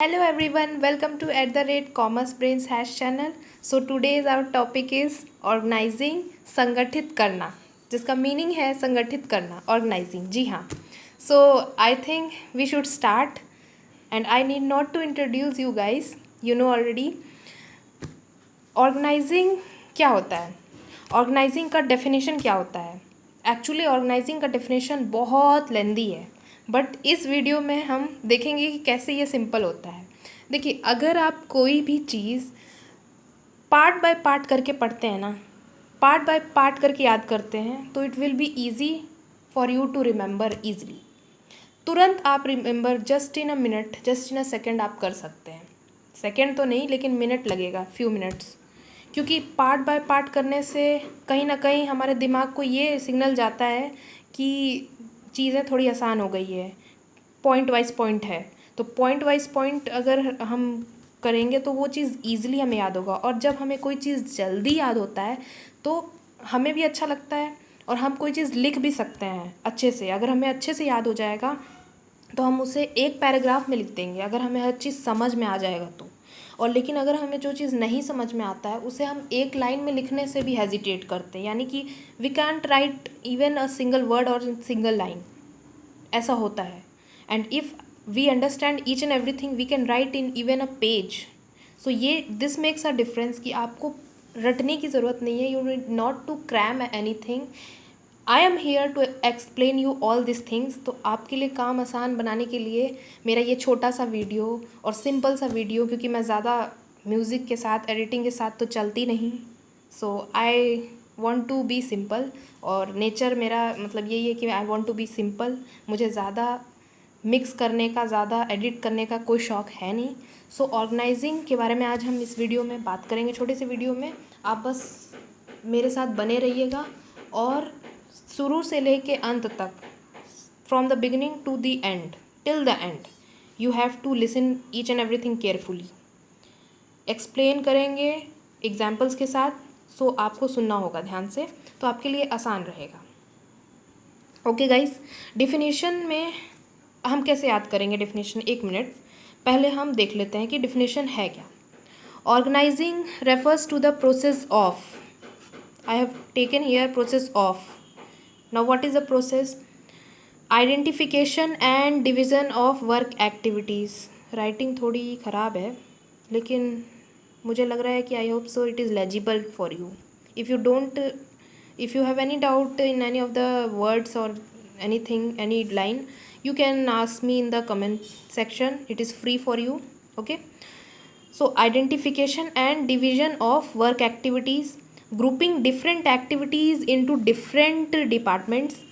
Hello everyone, welcome to @commerce brains hash channel. So today's our topic is organizing, संगठित करना, जिसका meaning है संगठित करना, organizing. जी हाँ. So I think we should start and I need not to introduce you guys. You know already. Organizing क्या होता है? Organizing का definition क्या होता है? Actually organizing का definition बहुत लेंदी है. बट इस वीडियो में हम देखेंगे कि कैसे ये सिंपल होता है. देखिए, अगर आप कोई भी चीज़ पार्ट बाय पार्ट करके पढ़ते हैं ना, पार्ट बाय पार्ट करके याद करते हैं, तो it will be easy for you to remember easily. तुरंत आप remember just in a minute, just in a second आप कर सकते हैं. सेकेंड तो नहीं, लेकिन मिनट लगेगा, फ्यू मिनट्स. क्योंकि पार्ट बाय पार्ट करने से कहीं ना कहीं हमारे दिमाग को ये सिग्नल जाता है कि चीज़ें थोड़ी आसान हो गई है, पॉइंट वाइज पॉइंट है. तो पॉइंट वाइज पॉइंट अगर हम करेंगे तो वो चीज़ ईजिली हमें याद होगा. और जब हमें कोई चीज़ जल्दी याद होता है तो हमें भी अच्छा लगता है और हम कोई चीज़ लिख भी सकते हैं अच्छे से. अगर हमें अच्छे से याद हो जाएगा तो हम उसे एक पैराग्राफ में लिख देंगे, अगर हमें हर चीज़ समझ में आ जाएगा तो. और लेकिन अगर हमें जो चीज़ नहीं समझ में आता है उसे हम एक लाइन में लिखने से भी हेजिटेट करते हैं, यानी कि we can't write even a single word और सिंगल लाइन. ऐसा होता है. And if we understand each and everything we can write in even a page. So ये दिस मेक्स अ डिफरेंस कि आपको रटने की ज़रूरत नहीं है. You need not to cram anything. I am here to explain you all this things. तो आपके लिए काम आसान बनाने के लिए मेरा ये छोटा सा वीडियो और सिंपल सा वीडियो, क्योंकि मैं ज़्यादा म्यूज़िक के साथ, एडिटिंग के साथ तो चलती नहीं. So I want to be simple. और नेचर मेरा मतलब यही है कि I want to be simple. मुझे ज़्यादा मिक्स करने का, ज़्यादा एडिट करने का कोई शौक़ है नहीं. सो ऑर्गेनाइजिंग के बारे में आज हम इस वीडियो में बात करेंगे, छोटे से वीडियो में. आप बस मेरे साथ बने रहिएगा और शुरू से लेके अंत तक, from the beginning to the end, till the end, you have to listen each and everything carefully. Explain करेंगे एग्जाम्पल्स के साथ. सो आपको सुनना होगा ध्यान से, तो आपके लिए आसान रहेगा. ओके गाइस, डिफिनीशन में हम कैसे याद करेंगे डिफिनीशन? एक मिनट पहले हम देख लेते हैं कि डिफिनीशन है क्या. Organising refers to the process of, I have taken here process of. Now what is the process? Identification and division of work activities. Writing थोड़ी ख़राब है, लेकिन मुझे लग रहा है कि I hope so it is legible for you. If you don't, if you have any doubt in any of the words or anything, any line, you can ask me in the comment section. It is free for you. Okay, so identification and division of work activities, grouping different activities into different departments.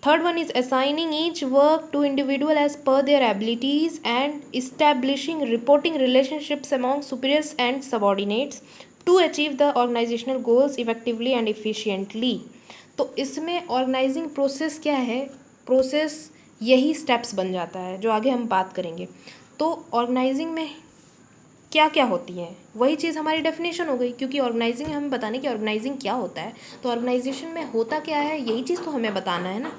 Third one is assigning each work to individual as per their abilities and establishing reporting relationships among superiors and subordinates to achieve the organizational goals effectively and efficiently. तो इसमें organising process क्या है? Process यही steps बन जाता है जो आगे हम बात करेंगे. तो ऑर्गेनाइजिंग में क्या क्या होती है, वही चीज़ हमारी डेफिनेशन हो गई. क्योंकि ऑर्गेनाइजिंग हमें बताने कि ऑर्गेनाइजिंग क्या होता है, तो ऑर्गेनाइजेशन में होता क्या है, यही चीज़ तो हमें बताना है ना.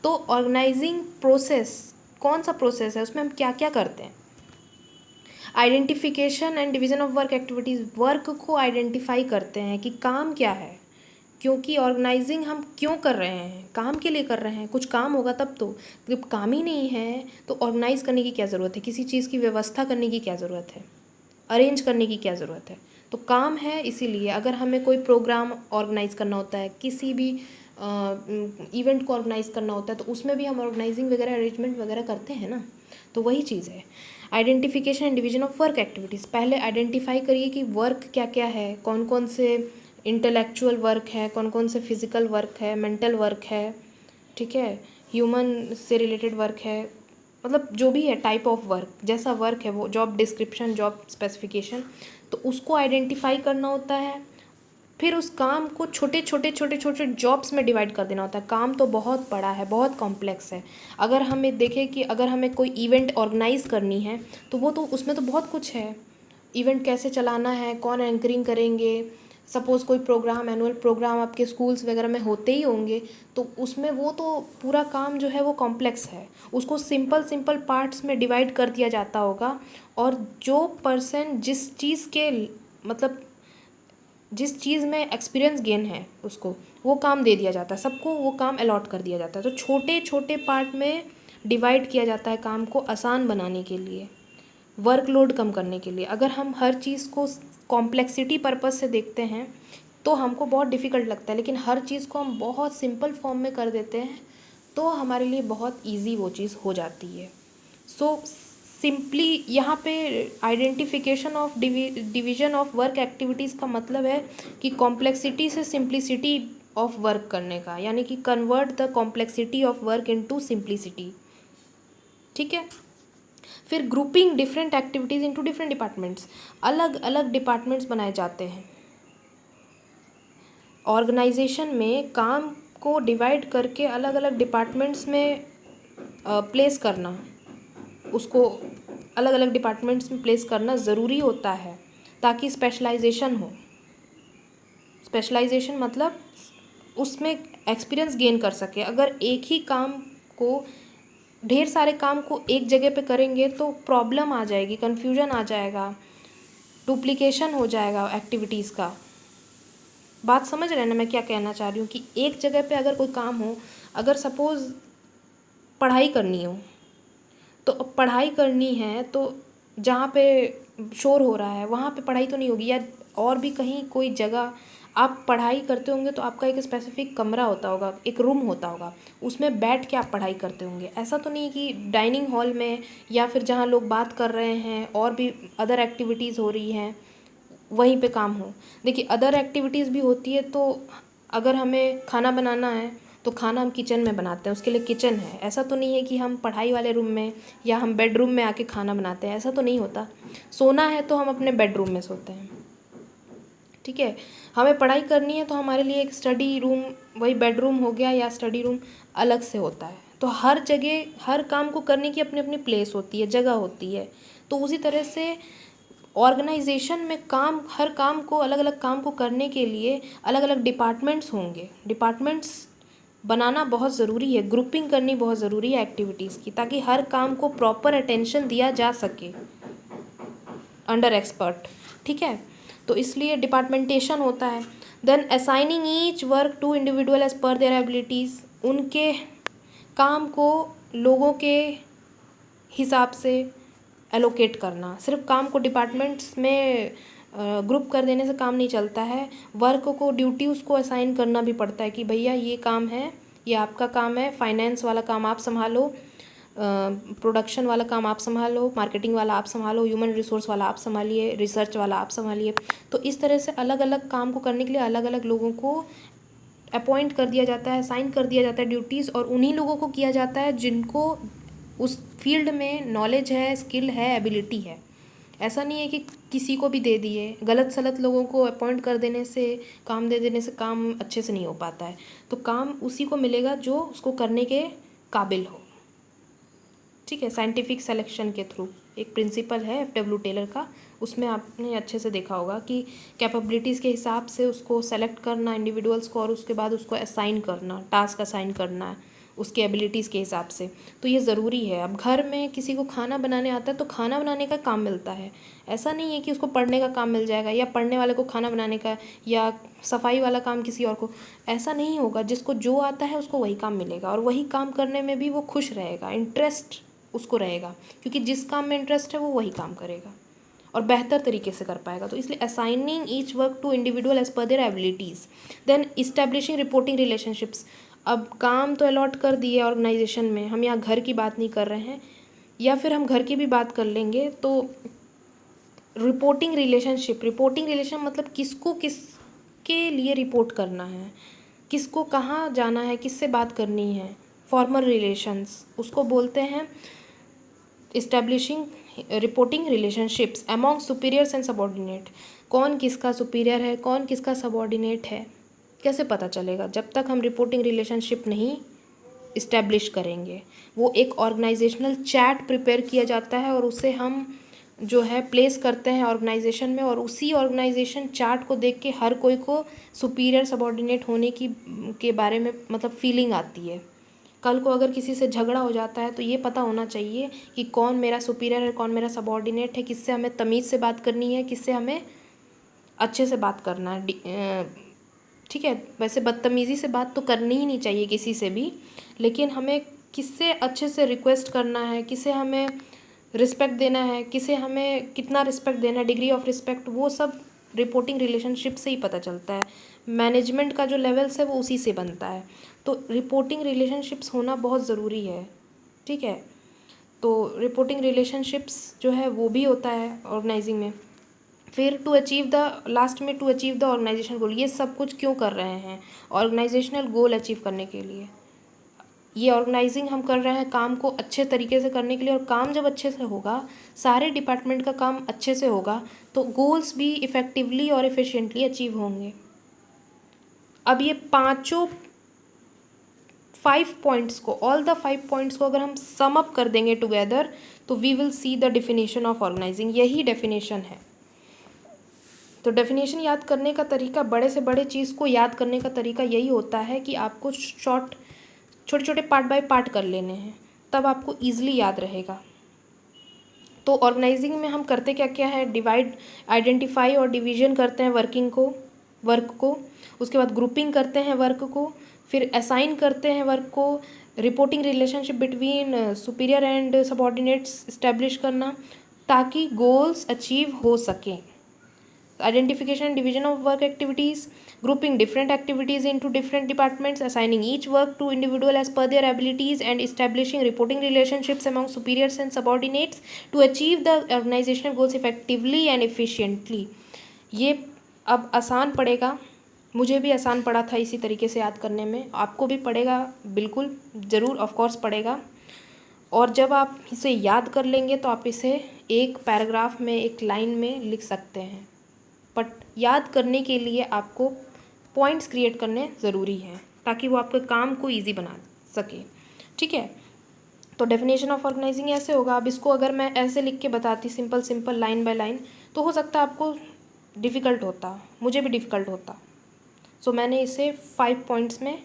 तो ऑर्गेनाइजिंग प्रोसेस कौन सा प्रोसेस है, उसमें हम क्या क्या करते हैं? Identification and division of work activities, work को आइडेंटिफाई करते हैं कि काम क्या है. क्योंकि ऑर्गेनाइजिंग हम क्यों कर रहे हैं? काम के लिए कर रहे हैं. कुछ काम होगा तब तो. जब काम ही नहीं है तो ऑर्गेनाइज करने की क्या ज़रूरत है? किसी चीज़ की व्यवस्था करने की क्या ज़रूरत है? अरेंज करने की क्या ज़रूरत है? तो काम है. इसीलिए अगर हमें कोई प्रोग्राम ऑर्गेनाइज़ करना होता है, किसी भी इवेंट को ऑर्गेनाइज़ करना होता है, तो उसमें भी हम ऑर्गेनाइजिंग वगैरह, अरेंजमेंट वगैरह करते हैं ना. तो वही चीज़ है identification and division of work activities. पहले आइडेंटिफाई करिए कि वर्क क्या क्या है, कौन कौन से इंटेलेक्चुअल वर्क है, कौन कौन से फिज़िकल वर्क है, मेंटल वर्क है, ठीक है, ह्यूमन से रिलेटेड वर्क है. मतलब जो भी है टाइप ऑफ वर्क, जैसा वर्क है वो, जॉब डिस्क्रिप्शन, जॉब स्पेसिफिकेशन, तो उसको आइडेंटिफाई करना होता है. फिर उस काम को छोटे छोटे छोटे छोटे जॉब्स में डिवाइड कर देना होता है. काम तो बहुत बड़ा है, बहुत कॉम्प्लेक्स है. अगर हमें देखें कि अगर हमें कोई इवेंट ऑर्गेनाइज़ करनी है तो वो तो उसमें तो बहुत कुछ है. इवेंट कैसे चलाना है, कौन एंकरिंग करेंगे, सपोज़ कोई प्रोग्राम, एनुअल प्रोग्राम आपके स्कूल्स वगैरह में होते ही होंगे, तो उसमें वो तो पूरा काम जो है वो कॉम्प्लेक्स है, उसको सिंपल सिंपल पार्ट्स में डिवाइड कर दिया जाता होगा, और जो पर्सन जिस चीज़ के मतलब जिस चीज़ में एक्सपीरियंस गेन है उसको वो काम दे दिया जाता है, सबको वो काम अलॉट कर दिया जाता है। तो छोटे छोटे पार्ट में डिवाइड किया जाता है काम को आसान बनाने के लिए, वर्कलोड कम करने के लिए। अगर हम हर चीज़ को कॉम्प्लेक्सिटी पर्पस से देखते हैं तो हमको बहुत डिफ़िकल्ट लगता है, लेकिन हर चीज़ को हम बहुत सिंपल फॉर्म में कर देते हैं तो हमारे लिए बहुत ईजी वो चीज़ हो जाती है। सो सिंपली यहाँ पे identification of division of work activities का मतलब है कि कॉम्प्लेक्सिटी से सिंप्लिसिटी ऑफ वर्क करने का, यानी कि convert the complexity of work into simplicity. ठीक है। फिर grouping different activities into different departments, अलग अलग डिपार्टमेंट्स बनाए जाते हैं। ऑर्गेनाइजेशन में काम को डिवाइड करके अलग अलग डिपार्टमेंट्स में प्लेस करना, उसको अलग अलग डिपार्टमेंट्स में प्लेस करना ज़रूरी होता है ताकि स्पेशलाइजेशन हो। स्पेशलाइजेशन मतलब उसमें एक्सपीरियंस गेन कर सके। अगर एक ही काम को, ढेर सारे काम को एक जगह पे करेंगे तो प्रॉब्लम आ जाएगी, कन्फ्यूजन आ जाएगा, डुप्लीकेशन हो जाएगा एक्टिविटीज़ का। बात समझ रहे हैं ना मैं क्या कहना चाह रही हूँ, कि एक जगह पे अगर कोई काम हो, अगर सपोज़ पढ़ाई करनी हो, तो पढ़ाई करनी है तो जहाँ पे शोर हो रहा है वहाँ पे पढ़ाई तो नहीं होगी, या और भी कहीं कोई जगह आप पढ़ाई करते होंगे तो आपका एक स्पेसिफिक कमरा होता होगा, एक रूम होता होगा, उसमें बैठ के आप पढ़ाई करते होंगे। ऐसा तो नहीं कि डाइनिंग हॉल में या फिर जहाँ लोग बात कर रहे हैं और भी अदर एक्टिविटीज़ हो रही हैं वहीं पे काम हो। देखिए अदर एक्टिविटीज़ भी होती है, तो अगर हमें खाना बनाना है तो खाना हम किचन में बनाते हैं, उसके लिए किचन है। ऐसा तो नहीं है कि हम पढ़ाई वाले रूम में या हम बेडरूम में आके खाना बनाते हैं, ऐसा तो नहीं होता। सोना है तो हम अपने बेडरूम में सोते हैं, ठीक है। हमें पढ़ाई करनी है तो हमारे लिए एक स्टडी रूम, वही बेडरूम हो गया या स्टडी रूम, अलग से होता है। तो हर जगह हर काम को करने की अपनी अपनी प्लेस होती है, जगह होती है। तो उसी तरह से ऑर्गेनाइजेशन में काम, हर काम को, अलग अलग काम को करने के लिए अलग अलग डिपार्टमेंट्स होंगे। डिपार्टमेंट्स बनाना बहुत ज़रूरी है, ग्रुपिंग करनी बहुत ज़रूरी है एक्टिविटीज़ की, ताकि हर काम को प्रॉपर अटेंशन दिया जा सके अंडर एक्सपर्ट। ठीक है। तो इसलिए डिपार्टमेंटेशन होता है। Then assigning each work to individual as per their abilities, उनके काम को लोगों के हिसाब से एलोकेट करना। सिर्फ काम को डिपार्टमेंट्स में ग्रुप कर देने से काम नहीं चलता है, वर्क को, ड्यूटी उसको असाइन करना भी पड़ता है कि भैया ये काम है, ये आपका काम है, फाइनेंस वाला काम आप संभालो, प्रोडक्शन वाला काम आप संभालो, मार्केटिंग वाला आप संभालो, ह्यूमन रिसोर्स वाला आप संभालिए, रिसर्च वाला आप संभालिए। तो इस तरह से अलग अलग काम को करने के लिए अलग अलग लोगों को अपॉइंट कर दिया जाता है, असाइन कर दिया जाता है ड्यूटीज़, और उन्हीं लोगों को किया जाता है जिनको उस फील्ड में नॉलेज है, स्किल है, एबिलिटी है। ऐसा नहीं है कि किसी को भी दे दिए, गलत सलत लोगों को अपॉइंट कर देने से, काम दे देने से काम अच्छे से नहीं हो पाता है। तो काम उसी को मिलेगा जो उसको करने के काबिल हो। ठीक है। साइंटिफिक सिलेक्शन के थ्रू एक प्रिंसिपल है F.W. टेलर का, उसमें आपने अच्छे से देखा होगा कि कैपेबिलिटीज़ के हिसाब से उसको सेलेक्ट करना इंडिविजुअल्स को, और उसके बाद उसको असाइन करना, टास्क असाइन करना है उसके एबिलिटीज़ के हिसाब से। तो ये ज़रूरी है। अब घर में किसी को खाना बनाने आता है तो खाना बनाने का काम मिलता है, ऐसा नहीं है कि उसको पढ़ने का काम मिल जाएगा, या पढ़ने वाले को खाना बनाने का, या सफाई वाला काम किसी और को। ऐसा नहीं होगा, जिसको जो आता है उसको वही काम मिलेगा, और वही काम करने में भी वो खुश रहेगा, इंटरेस्ट उसको रहेगा, क्योंकि जिस काम में इंटरेस्ट है वो वही काम करेगा और बेहतर तरीके से कर पाएगा। तो इसलिए assigning each work to individual as per their abilities. Then establishing reporting relationships. अब काम तो अलॉट कर दिए ऑर्गेनाइजेशन में, हम यहाँ घर की बात नहीं कर रहे हैं, या फिर हम घर की भी बात कर लेंगे। तो रिपोर्टिंग रिलेशनशिप, रिपोर्टिंग रिलेशन मतलब किसको किसके लिए रिपोर्ट करना है, किसको कहाँ जाना है, किससे बात करनी है। फॉर्मल रिलेशंस उसको बोलते हैं establishing reporting relationships among superiors and subordinate. कौन किसका सुपीरियर है, कौन किसका सबॉर्डिनेट है, कैसे पता चलेगा जब तक हम रिपोर्टिंग रिलेशनशिप नहीं इस्टेब्लिश करेंगे। वो एक ऑर्गेनाइजेशनल चैट प्रिपेयर किया जाता है और उसे हम जो है प्लेस करते हैं ऑर्गेनाइजेशन में, और उसी ऑर्गेनाइजेशन चार्ट को देख के हर कोई को सुपीरियर सबॉर्डिनेट होने की के बारे में मतलब फीलिंग आती है। कल को अगर किसी से झगड़ा हो जाता है तो ये पता होना चाहिए कि कौन मेरा सुपीरियर है, कौन मेरा सबॉर्डिनेट है, किससे हमें तमीज़ से बात करनी है, किससे हमें अच्छे से बात करना है। ठीक है, वैसे बदतमीज़ी से बात तो करनी ही नहीं चाहिए किसी से भी, लेकिन हमें किससे अच्छे से रिक्वेस्ट करना है, किसे हमें रिस्पेक्ट देना है, किसे हमें कितना रिस्पेक्ट देना है, डिग्री ऑफ रिस्पेक्ट, वो सब रिपोर्टिंग रिलेशनशिप से ही पता चलता है। मैनेजमेंट का जो लेवल्स है वो उसी से बनता है। तो रिपोर्टिंग रिलेशनशिप्स होना बहुत ज़रूरी है। ठीक है, तो रिपोर्टिंग रिलेशनशिप्स जो है वो भी होता है ऑर्गेनाइजिंग में। फिर टू अचीव द लास्ट में टू अचीव द ऑर्गेनाइजेशन गोल, ये सब कुछ क्यों कर रहे हैं? ऑर्गेनाइजेशनल गोल अचीव करने के लिए। ये ऑर्गेनाइजिंग हम कर रहे हैं काम को अच्छे तरीके से करने के लिए, और काम जब अच्छे से होगा, सारे डिपार्टमेंट का काम अच्छे से होगा, तो गोल्स भी इफ़ेक्टिवली और एफिशिएंटली अचीव होंगे। अब ये पांचों 5 पॉइंट्स को, ऑल द 5 पॉइंट्स को अगर हम सम अप कर देंगे टुगेदर, तो we will see the definition of organising. यही डेफिनेशन है। तो डेफिनेशन याद करने का तरीका, बड़े से बड़े चीज़ को याद करने का तरीका यही होता है कि आपको छोटे छोटे पार्ट बाय पार्ट कर लेने हैं, तब आपको ईजिली याद रहेगा। तो ऑर्गेनाइजिंग में हम करते क्या क्या है? डिवाइड, आइडेंटिफाई और डिवीजन करते हैं वर्क को। उसके बाद ग्रुपिंग करते हैं वर्क को, फिर असाइन करते हैं वर्क को, reporting relationship between superior and subordinates establish करना ताकि गोल्स अचीव हो सकें। Identification and division of work activities, grouping different activities into different departments, assigning each work to individual as per their abilities, and establishing reporting relationships among superiors and subordinates to achieve the organizational goals effectively and efficiently। ये अब आसान पड़ेगा, मुझे भी आसान पड़ा था इसी तरीके से याद करने में, आपको भी पड़ेगा, बिल्कुल ज़रूर, ऑफ कोर्स पड़ेगा। और जब आप इसे याद कर लेंगे तो आप इसे एक पैराग्राफ में, एक लाइन में लिख सकते हैं। बट याद करने के लिए आपको पॉइंट्स क्रिएट करने ज़रूरी हैं ताकि वो आपके काम को इजी बना सके। ठीक है, तो डेफिनेशन ऑफ ऑर्गेनाइजिंग ऐसे होगा। अब इसको अगर मैं ऐसे लिख के बताती सिंपल लाइन बाय लाइन, तो हो सकता है आपको डिफ़िकल्ट होता, मुझे भी डिफ़िकल्ट होता। सो मैंने इसे 5 पॉइंट्स में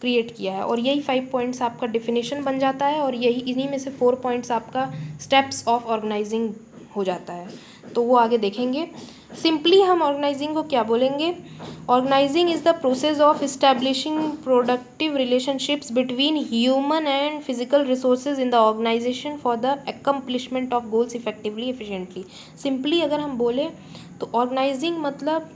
क्रिएट किया है, और यही 5 पॉइंट्स आपका डेफिनेशन बन जाता है, और यही इन्हीं में से 4 पॉइंट्स आपका स्टेप्स ऑफ ऑर्गेनाइजिंग हो जाता है। तो वो आगे देखेंगे। सिंपली हम ऑर्गेनाइजिंग को क्या बोलेंगे? Organising is the process of establishing productive relationships between human and physical resources in the organisation for the accomplishment of goals effectively efficiently. Simply अगर हम बोले तो ऑर्गेनाइजिंग मतलब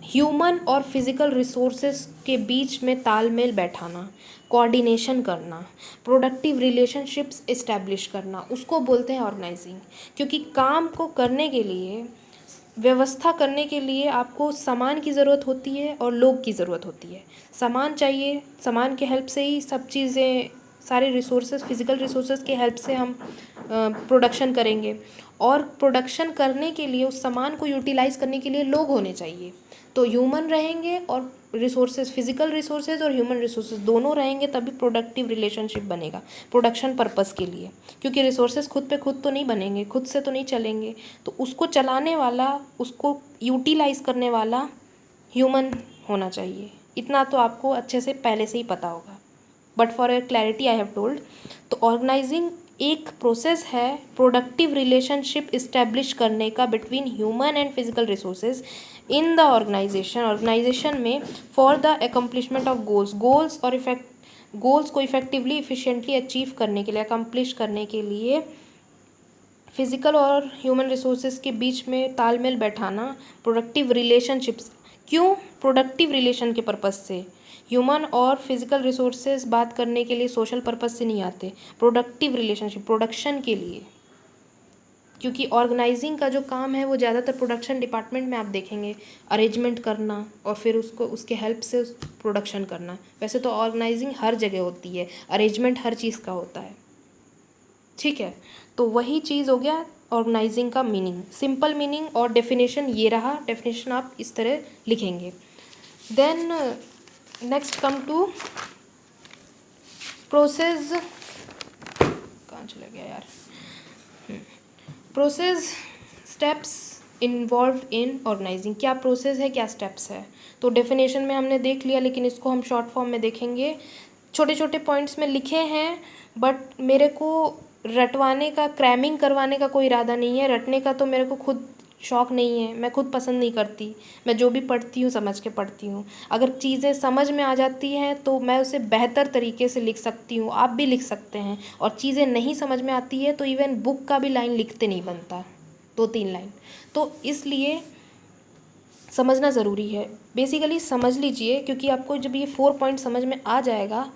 ह्यूमन और फिज़िकल रिसोर्सेज के बीच में तालमेल बैठाना, कोऑर्डिनेशन करना, प्रोडक्टिव रिलेशनशिप्स इस्टेब्लिश करना, उसको बोलते हैं ऑर्गेनाइजिंग। क्योंकि काम को करने के लिए, व्यवस्था करने के लिए आपको सामान की ज़रूरत होती है और लोग की ज़रूरत होती है। सामान चाहिए, सामान के हेल्प से ही सब चीज़ें, सारे रिसोर्सेज, फिज़िकल रिसोर्सेज के हेल्प से हम प्रोडक्शन करेंगे, और प्रोडक्शन करने के लिए, उस सामान को यूटिलाइज़ करने के लिए लोग होने चाहिए। तो ह्यूमन रहेंगे और रिसोर्सेज, फिजिकल रिसोर्सेज और ह्यूमन रिसोर्सेज दोनों रहेंगे, तभी प्रोडक्टिव रिलेशनशिप बनेगा प्रोडक्शन पर्पस के लिए। क्योंकि रिसोर्सेज खुद पे खुद तो नहीं बनेंगे, खुद से तो नहीं चलेंगे, तो उसको चलाने वाला, उसको यूटिलाइज़ करने वाला ह्यूमन होना चाहिए। इतना तो आपको अच्छे से पहले से ही पता होगा, but for your clarity I have told. तो ऑर्गेनाइजिंग एक प्रोसेस है प्रोडक्टिव रिलेशनशिप इस्टेब्लिश करने का between human and physical resources in the organisation में for the accomplishment of goals और गोल्स को इफेक्टिवली इफिशिएंटली अचीव करने के लिए, अकम्प्लिश करने के लिए फिजिकल और ह्यूमन रिसोर्सेज के बीच में तालमेल बैठाना, प्रोडक्टिव रिलेशनशिप्स। क्यों? प्रोडक्टिव रिलेशन के पर्पज़ से। ह्यूमन और फिजिकल रिसोर्सेज बात करने के लिए सोशल पर्पज़ से नहीं आते, प्रोडक्टिव रिलेशनशिप, प्रोडक्शन के लिए। क्योंकि ऑर्गेनाइजिंग का जो काम है वो ज़्यादातर प्रोडक्शन डिपार्टमेंट में आप देखेंगे, अरेंजमेंट करना और फिर उसको, उसके हेल्प से प्रोडक्शन करना। वैसे तो ऑर्गेनाइजिंग हर जगह होती है, अरेंजमेंट हर चीज़ का होता है। ठीक है, तो वही चीज़ हो गया ऑर्गेनाइजिंग का मीनिंग, सिंपल मीनिंग। और डेफिनेशन ये रहा, डेफिनेशन आप इस तरह लिखेंगे। Then next come to process, कहाँ चला गया यार, process steps involve in organising, क्या प्रोसेस है, क्या स्टेप्स है। तो डेफिनेशन में हमने देख लिया, लेकिन इसको हम शॉर्ट फॉर्म में देखेंगे। छोटे छोटे पॉइंट्स में लिखे हैं, बट मेरे को रटवाने का, क्रैमिंग करवाने का कोई इरादा नहीं है। रटने का तो मेरे को खुद शौक़ नहीं है, मैं खुद पसंद नहीं करती। मैं जो भी पढ़ती हूँ समझ के पढ़ती हूँ। अगर चीज़ें समझ में आ जाती हैं तो मैं उसे बेहतर तरीके से लिख सकती हूँ, आप भी लिख सकते हैं। और चीज़ें नहीं समझ में आती है तो इवन बुक का भी लाइन लिखते नहीं बनता, 2-3 लाइन। तो इसलिए समझना ज़रूरी है। बेसिकली समझ लीजिए, क्योंकि आपको जब ये 4 पॉइंट समझ में आ जाएगा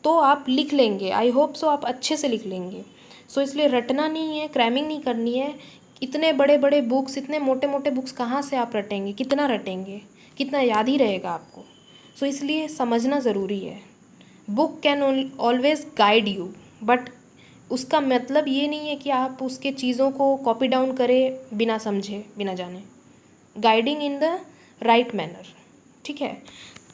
तो आप लिख लेंगे। आई होप सो आप अच्छे से लिख लेंगे। सो इसलिए रटना नहीं है, क्रैमिंग नहीं करनी है। इतने बड़े बड़े बुक्स, इतने मोटे मोटे बुक्स कहाँ से आप रटेंगे, कितना रटेंगे, कितना याद ही रहेगा आपको। सो इसलिए समझना ज़रूरी है। Book can always guide you, but उसका मतलब ये नहीं है कि आप उसके चीज़ों को कॉपी डाउन करें बिना समझे, बिना जाने। Guiding in the right manner, ठीक है।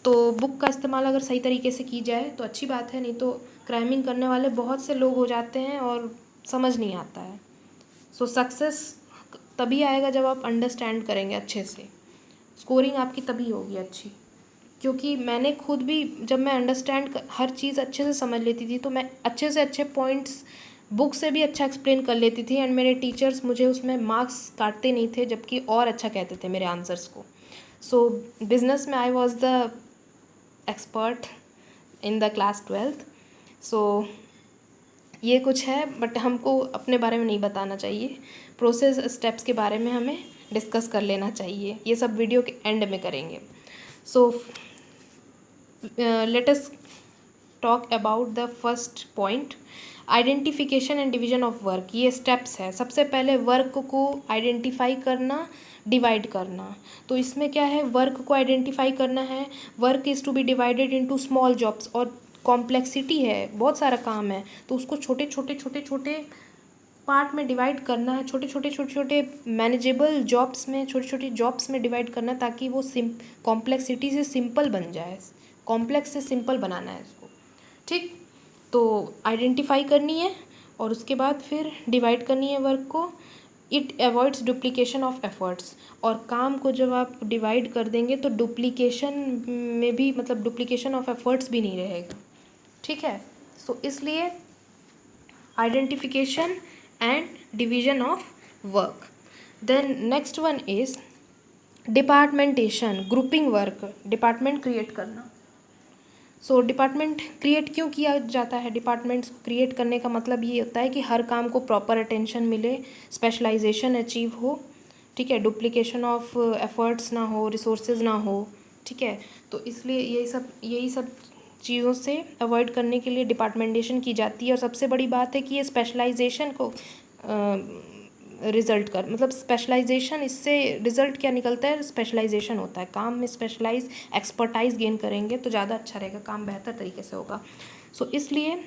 तो बुक का इस्तेमाल अगर सही तरीके से की जाए तो अच्छी बात है, नहीं तो क्रैमिंग करने वाले बहुत से लोग हो जाते हैं और समझ नहीं आता है। सो सक्सेस तभी आएगा जब आप अंडरस्टैंड करेंगे अच्छे से। स्कोरिंग आपकी तभी होगी अच्छी, क्योंकि मैंने खुद भी, जब मैं अंडरस्टैंड हर चीज़ अच्छे से समझ लेती थी तो मैं अच्छे से अच्छे पॉइंट्स बुक से भी अच्छा एक्सप्लेन कर लेती थी। एंड मेरे टीचर्स मुझे उसमें मार्क्स काटते नहीं थे, जबकि और अच्छा कहते थे मेरे आंसर्स को। सो बिजनेस में I was the expert in the class 12th। सो ये कुछ है, बट हमको अपने बारे में नहीं बताना चाहिए। प्रोसेस स्टेप्स के बारे में हमें डिस्कस कर लेना चाहिए। ये सब वीडियो के एंड में करेंगे। So let us talk about the first point, identification and division of work. ये स्टेप्स है। सबसे पहले वर्क को आइडेंटिफाई करना, डिवाइड करना। तो इसमें क्या है, वर्क को आइडेंटिफाई करना है। Work is to be divided into small jobs, और कॉम्प्लेक्सिटी है, बहुत सारा काम है तो उसको छोटे छोटे छोटे छोटे पार्ट में डिवाइड करना है। छोटे छोटे छोटे छोटे मैनेजेबल जॉब्स में, छोटी छोटी जॉब्स में डिवाइड करना, ताकि वो कॉम्प्लेक्सिटी से सिंपल बन जाए। कॉम्प्लेक्स से सिंपल बनाना है इसको, ठीक। तो आइडेंटिफाई करनी है और उसके बाद फिर डिवाइड करनी है वर्क को। It avoids duplication of efforts, और काम को जब आप डिवाइड कर देंगे तो डुप्लीकेशन में भी, मतलब डुप्लीकेशन ऑफ एफर्ट्स भी नहीं रहेगा, ठीक है। सो इसलिए identification and division of work. Then next one is departmentation, grouping work, department create करना। सो डिपार्टमेंट क्रिएट क्यों किया जाता है? डिपार्टमेंट्स को क्रिएट करने का मतलब ये होता है कि हर काम को प्रॉपर अटेंशन मिले, स्पेशलाइजेशन अचीव हो, ठीक है, डुप्लीकेशन ऑफ एफर्ट्स ना हो, रिसोर्सेज ना हो, ठीक है। तो इसलिए यही सब चीज़ों से अवॉइड करने के लिए डिपार्टमेंटेशन की जाती है। और सबसे बड़ी बात है कि ये स्पेशलाइजेशन को रिज़ल्ट कर, मतलब स्पेशलाइजेशन, इससे रिज़ल्ट क्या निकलता है, स्पेशलाइजेशन होता है। काम में स्पेशलाइज, एक्सपर्टाइज गेन करेंगे तो ज़्यादा अच्छा रहेगा, काम बेहतर तरीके से होगा। सो इसलिए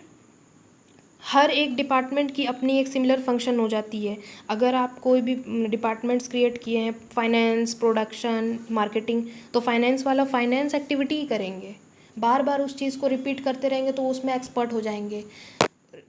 हर एक डिपार्टमेंट की अपनी एक सिमिलर फंक्शन हो जाती है। अगर आप कोई भी डिपार्टमेंट्स क्रिएट किए हैं, फाइनेंस, प्रोडक्शन, मार्केटिंग, तो फाइनेंस वाला फाइनेंस एक्टिविटी ही करेंगे, बार बार उस चीज़ को रिपीट करते रहेंगे तो उसमें एक्सपर्ट हो जाएंगे।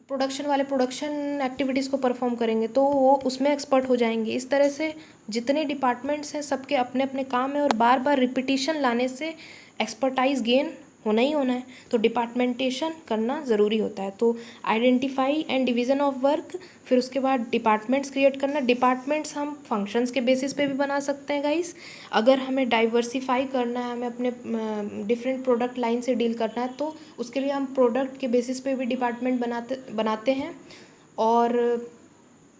प्रोडक्शन वाले प्रोडक्शन एक्टिविटीज़ को परफॉर्म करेंगे तो वो उसमें एक्सपर्ट हो जाएंगे। इस तरह से जितने डिपार्टमेंट्स हैं सबके अपने अपने काम है, और बार बार रिपीटिशन लाने से एक्सपर्टाइज गेन होना ही होना है। तो डिपार्टमेंटेशन करना ज़रूरी होता है। तो identify and division of work, फिर उसके बाद डिपार्टमेंट्स क्रिएट करना। डिपार्टमेंट्स हम फंक्शंस के बेसिस पे भी बना सकते हैं गाइस। अगर हमें डाइवर्सिफाई करना है, हमें अपने डिफरेंट प्रोडक्ट लाइन से डील करना है, तो उसके लिए हम प्रोडक्ट के बेसिस पे भी डिपार्टमेंट बनाते हैं, और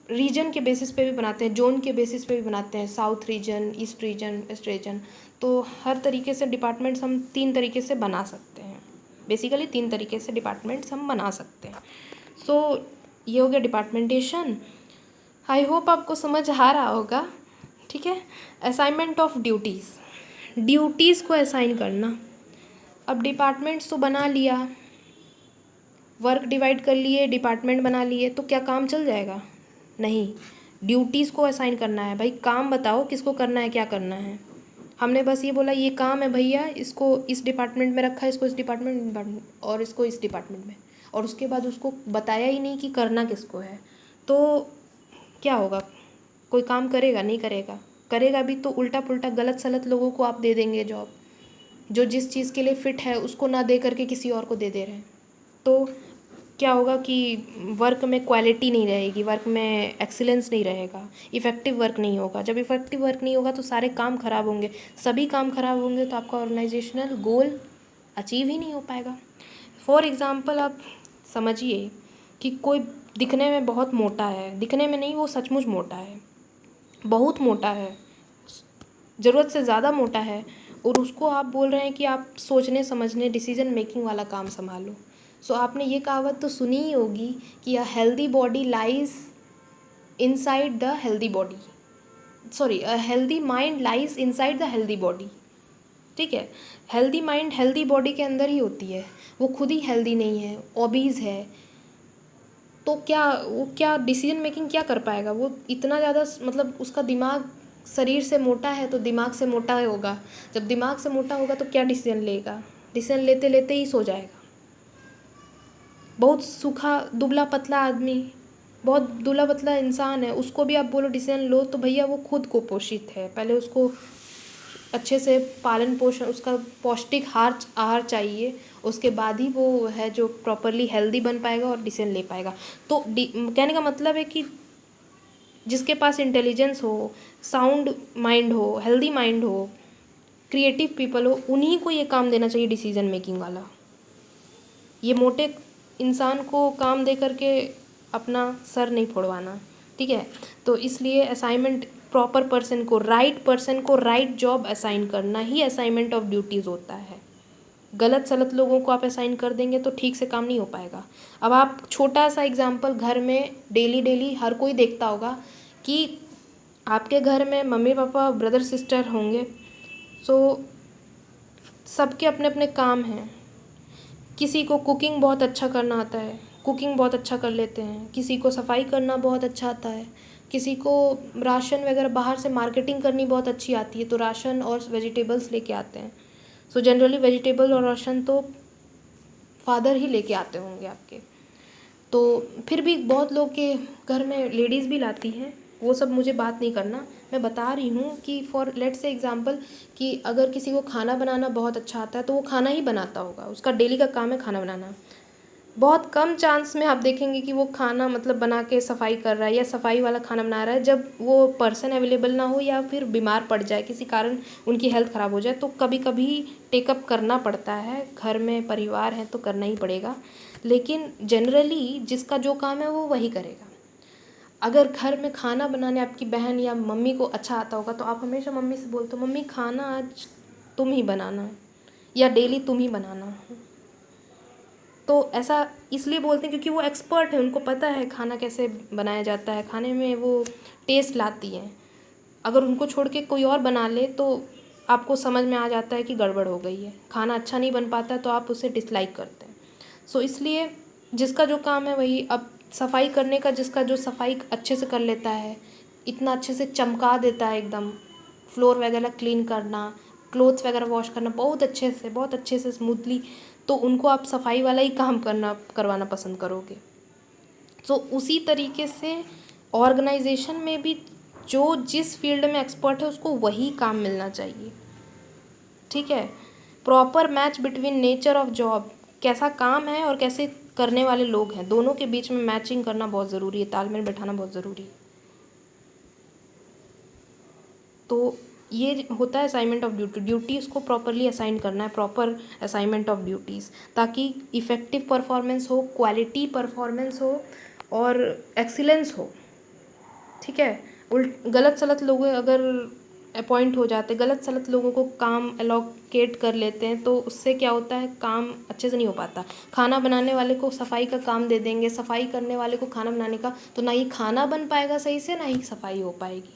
रीजन के बेसिस पे भी बनाते हैं, जोन के बेसिस पे भी बनाते हैं, south region, east region, west region. तो हर तरीके से डिपार्टमेंट्स हम 3 तरीके से बना सकते हैं। बेसिकली 3 तरीके से डिपार्टमेंट्स हम बना सकते हैं। सो ये हो गया डिपार्टमेंटेशन। आई होप आपको समझ आ रहा होगा, ठीक है। असाइनमेंट ऑफ ड्यूटीज़, ड्यूटीज़ को असाइन करना। अब डिपार्टमेंट्स तो बना लिया, वर्क डिवाइड कर लिए, डिपार्टमेंट बना लिए, तो क्या काम चल जाएगा? नहीं, ड्यूटीज़ को असाइन करना है। भाई काम बताओ किसको करना है, क्या करना है। हमने बस ये बोला ये काम है भैया, इसको इस डिपार्टमेंट में रखा है, इसको इस डिपार्टमेंट और इसको इस डिपार्टमेंट में, और उसके बाद उसको बताया ही नहीं कि करना किसको है, तो क्या होगा? कोई काम करेगा? नहीं करेगा। करेगा भी तो उल्टा पुल्टा गलत सलत लोगों को आप दे देंगे जॉब, जो जिस चीज़ के लिए फ़िट है उसको ना दे करके किसी और को दे दे रहे हैं। तो क्या होगा कि वर्क में क्वालिटी नहीं रहेगी, वर्क में एक्सीलेंस नहीं रहेगा, इफ़ेक्टिव वर्क नहीं होगा। जब इफ़ेक्टिव वर्क नहीं होगा तो सारे काम खराब होंगे, सभी काम खराब होंगे तो आपका ऑर्गेनाइजेशनल गोल अचीव ही नहीं हो पाएगा। फॉर एग्ज़ाम्पल आप समझिए कि कोई दिखने में बहुत मोटा है, दिखने में नहीं, वो सचमुच मोटा है, बहुत मोटा है, ज़रूरत से ज़्यादा मोटा है, और उसको आप बोल रहे हैं कि आप सोचने समझने डिसीजन मेकिंग वाला काम संभालो। सो आपने ये कहावत तो सुनी ही होगी कि a healthy body lies inside the healthy body, sorry, a healthy mind lies inside the healthy body. ठीक है, हेल्दी माइंड हेल्दी बॉडी के अंदर ही होती है। वो खुद ही हेल्दी नहीं है, ओबीज़ है, तो क्या डिसीजन मेकिंग क्या कर पाएगा? वो इतना ज़्यादा मतलब उसका दिमाग शरीर से मोटा है तो दिमाग से मोटा होगा। जब दिमाग से मोटा होगा तो क्या डिसीजन लेगा? डिसीजन लेते लेते ही सो जाएगा। बहुत सूखा दुबला पतला आदमी, बहुत दुबला पतला इंसान है, उसको भी आप बोलो डिसीजन लो तो भैया वो खुद कुपोषित है, पहले उसको अच्छे से पालन पोषण, उसका पौष्टिक आहार चाहिए, उसके बाद ही वो है जो प्रॉपरली हेल्दी बन पाएगा और डिसीजन ले पाएगा। तो कहने का मतलब है कि जिसके पास इंटेलिजेंस हो, साउंड माइंड हो, हेल्दी माइंड हो, क्रिएटिव पीपल हो, उन्हीं को ये काम देना चाहिए डिसीजन मेकिंग वाला। ये मोटे इंसान को काम दे करके अपना सर नहीं फोड़वाना। ठीक है, तो इसलिए असाइनमेंट प्रॉपर पर्सन को राइट जॉब असाइन करना ही असाइनमेंट ऑफ ड्यूटीज़ होता है। गलत सलत लोगों को आप असाइन कर देंगे तो ठीक से काम नहीं हो पाएगा। अब आप छोटा सा एग्जांपल, घर में डेली डेली हर कोई देखता होगा कि आपके घर में मम्मी पापा ब्रदर सिस्टर होंगे, सो सबके अपने अपने काम हैं। किसी को कुकिंग बहुत अच्छा करना आता है, कुकिंग बहुत अच्छा कर लेते हैं, किसी को सफाई करना बहुत अच्छा आता है, किसी को राशन वगैरह बाहर से मार्केटिंग करनी बहुत अच्छी आती है, तो राशन और वेजिटेबल्स लेके आते हैं। सो जनरली वेजिटेबल और राशन तो फादर ही लेके आते होंगे आपके। तो फिर भी बहुत लोग के घर में लेडीज़ भी लाती हैं, वो सब मुझे बात नहीं करना। मैं बता रही हूँ कि फॉर लेट से एग्जांपल कि अगर किसी को खाना बनाना बहुत अच्छा आता है तो वो खाना ही बनाता होगा, उसका डेली का काम है खाना बनाना। बहुत कम चांस में आप देखेंगे कि वो खाना मतलब बना के सफाई कर रहा है या सफाई वाला खाना बना रहा है, जब वो पर्सन अवेलेबल ना हो या फिर बीमार पड़ जाए, किसी कारण उनकी हेल्थ ख़राब हो जाए, तो कभी कभी टेकअप करना पड़ता है। घर में परिवार है तो करना ही पड़ेगा, लेकिन जनरली जिसका जो काम है वो वही करेगा। अगर घर में खाना बनाने आपकी बहन या मम्मी को अच्छा आता होगा तो आप हमेशा मम्मी से बोलते हो मम्मी खाना आज तुम ही बनाना या डेली तुम ही बनाना। तो ऐसा इसलिए बोलते हैं क्योंकि वो एक्सपर्ट है, उनको पता है खाना कैसे बनाया जाता है, खाने में वो टेस्ट लाती हैं। अगर उनको छोड़ के कोई और बना ले तो आपको समझ में आ जाता है कि गड़बड़ हो गई है, खाना अच्छा नहीं बन पाता तो आप उसे डिसलाइक करते हैं। सो इसलिए जिसका जो काम है वही, अब सफाई करने का जिसका जो सफाई अच्छे से कर लेता है, इतना अच्छे से चमका देता है एकदम, फ्लोर वगैरह क्लीन करना, क्लोथ्स वगैरह वॉश करना बहुत अच्छे से स्मूथली, तो उनको आप सफाई वाला ही काम करवाना पसंद करोगे। तो उसी तरीके से ऑर्गेनाइजेशन में भी जो जिस फील्ड में एक्सपर्ट है उसको वही काम मिलना चाहिए। ठीक है, proper match between nature of job, कैसा काम है और कैसे करने वाले लोग हैं, दोनों के बीच में मैचिंग करना बहुत ज़रूरी है, तालमेल बैठाना बहुत ज़रूरी है। तो ये होता है असाइनमेंट ऑफ ड्यूटीज़ को प्रॉपरली असाइन करना है, प्रॉपर असाइनमेंट ऑफ ड्यूटीज़, ताकि इफ़ेक्टिव परफॉर्मेंस हो, क्वालिटी परफॉर्मेंस हो और एक्सीलेंस हो। ठीक है, गलत सलत लोग अगर अपॉइंट हो जाते, गलत सलत लोगों को काम एलोकेट कर लेते हैं तो उससे क्या होता है, काम अच्छे से नहीं हो पाता। खाना बनाने वाले को सफाई का काम दे देंगे, सफाई करने वाले को खाना बनाने का, तो ना ही खाना बन पाएगा सही से, ना ही सफाई हो पाएगी।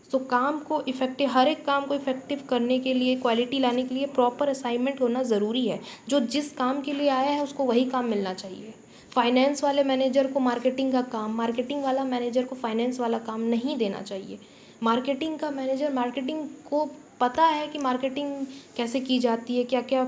तो काम को इफ़ेक्टिव, हर एक काम को इफ़ेक्टिव करने के लिए, क्वालिटी लाने के लिए प्रॉपर असाइनमेंट होना ज़रूरी है। जो जिस काम के लिए आया है उसको वही काम मिलना चाहिए। फाइनेंस वाले मैनेजर को मार्केटिंग का काम, मार्केटिंग वाला मैनेजर को फाइनेंस वाला काम नहीं देना चाहिए। मार्केटिंग का मैनेजर, मार्केटिंग को पता है कि मार्केटिंग कैसे की जाती है, क्या क्या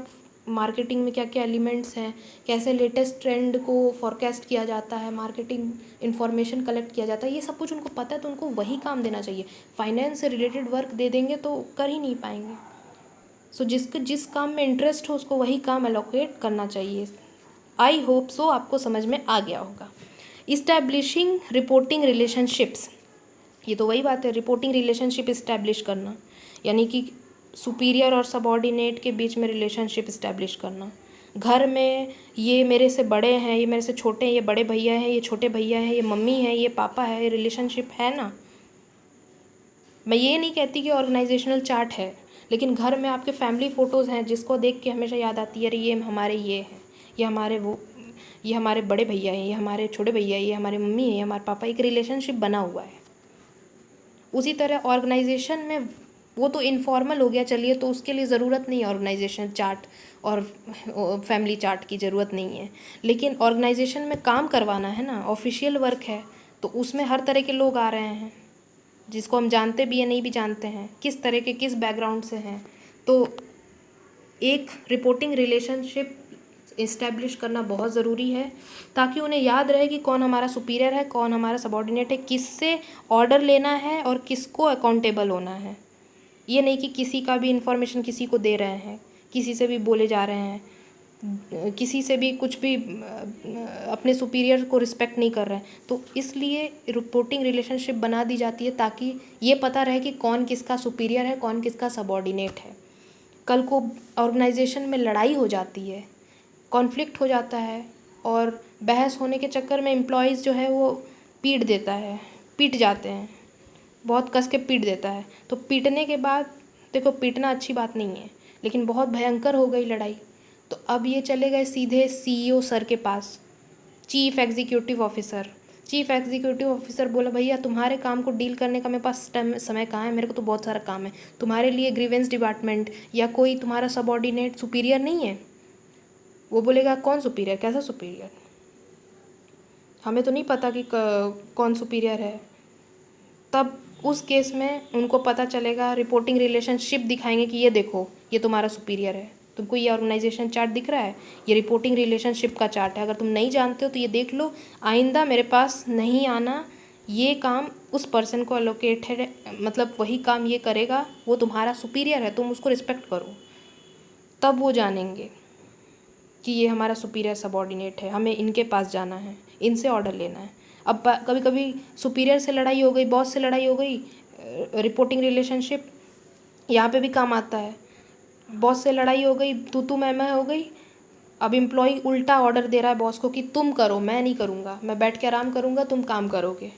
मार्केटिंग में क्या क्या एलिमेंट्स हैं, कैसे लेटेस्ट ट्रेंड को फॉरकास्ट किया जाता है, मार्केटिंग इन्फॉर्मेशन कलेक्ट किया जाता है, ये सब कुछ उनको पता है तो उनको वही काम देना चाहिए। फाइनेंस से रिलेटेड वर्क दे देंगे तो कर ही नहीं पाएंगे। सो जिस काम में इंटरेस्ट हो उसको वही काम एलोकेट करना चाहिए। आई होप सो आपको समझ में आ गया होगा। इस्टेब्लिशिंग रिपोर्टिंग रिलेशनशिप्स, ये तो वही बात है, रिपोर्टिंग रिलेशनशिप इस्टेब्लिश करना, यानी कि सुपीरियर और सबॉर्डिनेट के बीच में रिलेशनशिप इस्टेब्लिश करना। घर में ये मेरे से बड़े हैं, ये मेरे से छोटे हैं, ये बड़े भैया हैं, ये छोटे भैया हैं, ये मम्मी है, ये पापा है, ये रिलेशनशिप है ना। मैं ये नहीं कहती कि ऑर्गेनाइजेशनल चार्ट है, लेकिन घर में आपके फैमिली फ़ोटोज़ हैं जिसको देख के हमेशा याद आती है, अरे ये हमारे ये हैं, ये हमारे वो, ये हमारे बड़े भैया हैं, ये हमारे छोटे भैया हैं, ये हमारे मम्मी है, ये हमारे पापा, एक रिलेशनशिप बना हुआ है। उसी तरह ऑर्गेनाइजेशन में वो तो इनफॉर्मल हो गया, चलिए, तो उसके लिए ज़रूरत नहीं है ऑर्गेनाइजेशन चार्ट और फैमिली चार्ट की ज़रूरत नहीं है। लेकिन ऑर्गेनाइजेशन में काम करवाना है ना, ऑफिशियल वर्क है, तो उसमें हर तरह के लोग आ रहे हैं जिसको हम जानते भी हैं नहीं भी जानते हैं, किस तरह के किस बैकग्राउंड से हैं। तो एक रिपोर्टिंग रिलेशनशिप इस्टेब्लिश करना बहुत ज़रूरी है ताकि उन्हें याद रहे कि कौन हमारा सुपीरियर है, कौन हमारा सबॉर्डिनेट है, किससे ऑर्डर लेना है और किसको अकाउंटेबल होना है। ये नहीं कि किसी का भी इन्फॉर्मेशन किसी को दे रहे हैं, किसी से भी बोले जा रहे हैं, किसी से भी कुछ भी अपने सुपीरियर को रिस्पेक्ट नहीं कर रहे हैं। तो इसलिए रिपोर्टिंग रिलेशनशिप बना दी जाती है ताकि ये पता रहे कि कौन किसका सुपीरियर है, कौन किसका सबॉर्डिनेट है। कल को ऑर्गेनाइजेशन में लड़ाई हो जाती है, कॉन्फ्लिक्ट हो जाता है और बहस होने के चक्कर में एम्प्लॉयज़ जो है वो पीट जाते हैं, बहुत कस के पीट देता है। तो पीटने के बाद, देखो पीटना अच्छी बात नहीं है, लेकिन बहुत भयंकर हो गई लड़ाई, तो अब ये चले गए सीधे CEO सर के पास, चीफ एग्जीक्यूटिव ऑफिसर बोला, भैया तुम्हारे काम को डील करने का मेरे पास समय कहाँ है, मेरे को तो बहुत सारा काम है, तुम्हारे लिए ग्रीवेंस डिपार्टमेंट या कोई तुम्हारा सबॉर्डिनेट सुपीरियर नहीं है। वो बोलेगा कौन सुपीरियर, कैसा सुपीरियर, हमें तो नहीं पता कि कौन सुपीरियर है। तब उस केस में उनको पता चलेगा, रिपोर्टिंग रिलेशनशिप दिखाएंगे कि ये देखो ये तुम्हारा सुपीरियर है, तुमको ये ऑर्गेनाइजेशन चार्ट दिख रहा है, ये रिपोर्टिंग रिलेशनशिप का चार्ट है, अगर तुम नहीं जानते हो तो ये देख लो, आइंदा मेरे पास नहीं आना, ये काम उस पर्सन को अलोकेटेड है, मतलब वही काम ये करेगा, वो तुम्हारा सुपीरियर है, तुम उसको रिस्पेक्ट करो। तब वो जानेंगे कि ये हमारा सुपीरियर सबॉर्डिनेट है, हमें इनके पास जाना है, इनसे ऑर्डर लेना है। अब कभी कभी सुपीरियर से लड़ाई हो गई, बॉस से लड़ाई हो गई, रिपोर्टिंग रिलेशनशिप यहाँ पे भी काम आता है। बॉस से लड़ाई हो गई, तू मैं हो गई, अब एम्प्लॉय उल्टा ऑर्डर दे रहा है बॉस को कि तुम करो, मैं नहीं करूँगा, मैं बैठ के आराम करूँगा, तुम काम करोगे।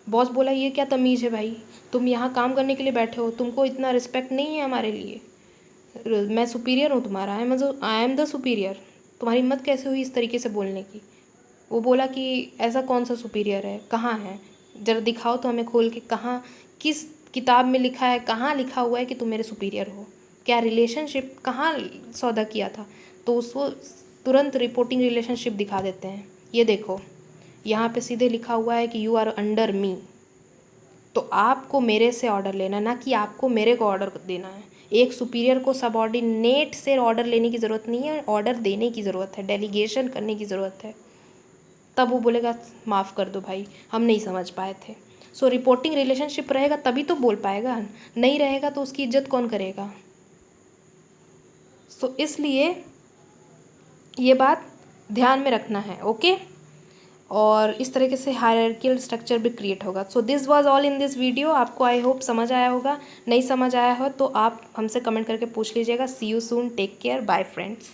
बॉस बोला ये क्या तमीज़ है भाई, तुम यहाँ काम करने के लिए बैठे हो, तुमको इतना रिस्पेक्ट नहीं है हमारे लिए, मैं सुपीरियर हूँ तुम्हारा, आई एम द सुपीरियर, तुम्हारी हिम्मत कैसे हुई इस तरीके से बोलने की। वो बोला कि ऐसा कौन सा सुपीरियर है, कहाँ है, ज़रा दिखाओ तो हमें खोल के, कहाँ किस किताब में लिखा है, कहाँ लिखा हुआ है कि तुम मेरे सुपीरियर हो, क्या रिलेशनशिप कहाँ सौदा किया था। तो उसको तुरंत रिपोर्टिंग रिलेशनशिप दिखा देते हैं, ये देखो यहाँ पे सीधे लिखा हुआ है कि यू आर अंडर मी, तो आपको मेरे से ऑर्डर लेना, ना कि आपको मेरे को ऑर्डर देना है। एक सुपीरियर को सबॉर्डिनेट से ऑर्डर लेने की ज़रूरत नहीं है, ऑर्डर देने की ज़रूरत है, डेलीगेशन करने की ज़रूरत है। तब वो बोलेगा माफ़ कर दो भाई, हम नहीं समझ पाए थे। सो रिपोर्टिंग रिलेशनशिप रहेगा तभी तो बोल पाएगा, नहीं रहेगा तो उसकी इज्जत कौन करेगा। सो इसलिए ये बात ध्यान में रखना है, ओके। और इस तरीके से हायरार्कियल स्ट्रक्चर भी क्रिएट होगा। So this was all in this video. आपको आई होप समझ आया होगा, नहीं समझ आया हो तो आप हमसे कमेंट करके पूछ लीजिएगा। See you soon, take care, bye friends.